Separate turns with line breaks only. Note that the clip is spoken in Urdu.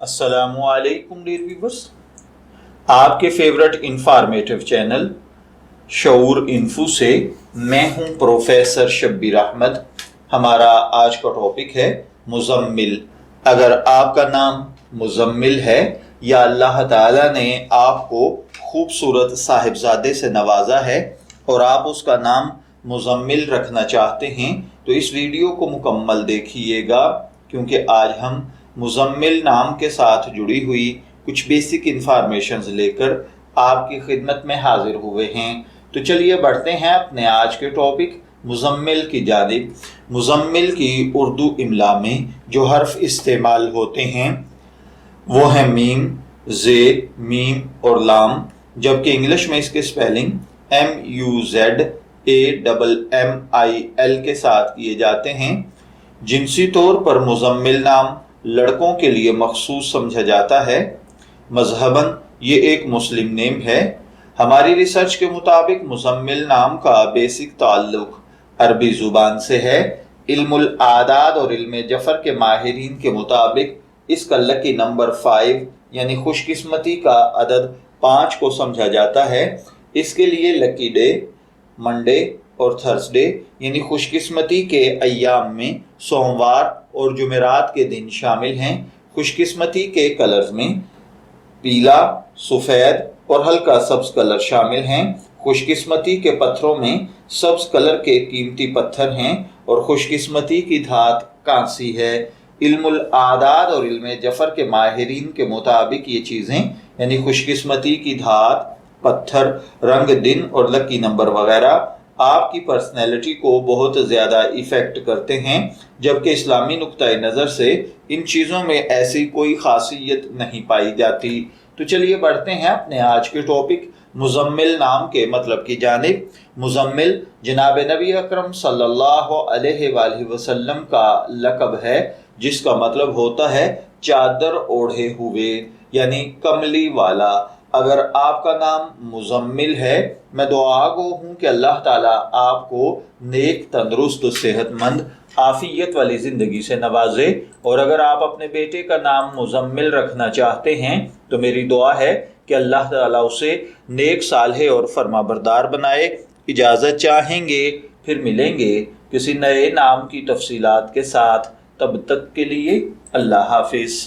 السلام علیکم ڈیئر ویورز، آپ کے فیورٹ انفارمیٹیو چینل شعور انفو سے میں ہوں پروفیسر شبیر احمد۔ ہمارا آج کا ٹاپک ہے مزمل۔ اگر آپ کا نام مزمل ہے یا اللہ تعالیٰ نے آپ کو خوبصورت صاحبزادے سے نوازا ہے اور آپ اس کا نام مزمل رکھنا چاہتے ہیں تو اس ویڈیو کو مکمل دیکھیے گا، کیونکہ آج ہم مزمل نام کے ساتھ جڑی ہوئی کچھ بیسک انفارمیشنز لے کر آپ کی خدمت میں حاضر ہوئے ہیں۔ تو چلیے بڑھتے ہیں اپنے آج کے ٹاپک مزمل کی جانب۔ مزمل کی اردو املا میں جو حرف استعمال ہوتے ہیں وہ ہیں میم، زیر، میم اور لام، جبکہ انگلش میں اس کے سپیلنگ MUZAMMIL کے ساتھ کیے جاتے ہیں۔ جنسی طور پر مزمل نام لڑکوں کے لیے مخصوص سمجھا جاتا ہے۔ مذہباً یہ ایک مسلم نیم ہے۔ ہماری ریسرچ کے مطابق مزمل نام کا بیسک تعلق عربی زبان سے ہے۔ علم الاعداد اور علم جفر کے ماہرین کے مطابق اس کا لکی نمبر 5 یعنی خوش قسمتی کا عدد 5 کو سمجھا جاتا ہے۔ اس کے لیے لکی ڈے، منڈے اور تھرسڈے یعنی خوش قسمتی کے ایام میں سوموار اور جمعرات کے دن شامل ہیں۔ خوش قسمتی کے کلرز میں پیلا، سفید اور ہلکا سبز کلر شامل ہیں۔ خوش قسمتی کے پتھروں میں سبز کلر کے قیمتی پتھر ہیں اور خوش قسمتی کی دھات کانسی ہے۔ علم الاعداد اور علم جفر کے ماہرین کے مطابق یہ چیزیں یعنی خوش قسمتی کی دھات، پتھر، رنگ، دن اور لکی نمبر وغیرہ آپ کی پرسنالٹی کو بہت زیادہ ایفیکٹ کرتے ہیں، جبکہ اسلامی نقطۂ نظر سے ان چیزوں میں ایسی کوئی خاصیت نہیں پائی جاتی۔ تو چلیے بڑھتے ہیں اپنے آج کے ٹاپک مزمل نام کے مطلب کی جانب۔ مزمل جناب نبی اکرم صلی اللہ علیہ وآلہ وسلم کا لقب ہے، جس کا مطلب ہوتا ہے چادر اوڑھے ہوئے یعنی کملی والا۔ اگر آپ کا نام مزمل ہے، میں دعا گو ہوں کہ اللہ تعالیٰ آپ کو نیک، تندرست، صحت مند، عافیت والی زندگی سے نوازے۔ اور اگر آپ اپنے بیٹے کا نام مزمل رکھنا چاہتے ہیں تو میری دعا ہے کہ اللہ تعالیٰ اسے نیک، صالح اور فرما بردار بنائے۔ اجازت چاہیں گے، پھر ملیں گے کسی نئے نام کی تفصیلات کے ساتھ۔ تب تک کے لیے اللہ حافظ۔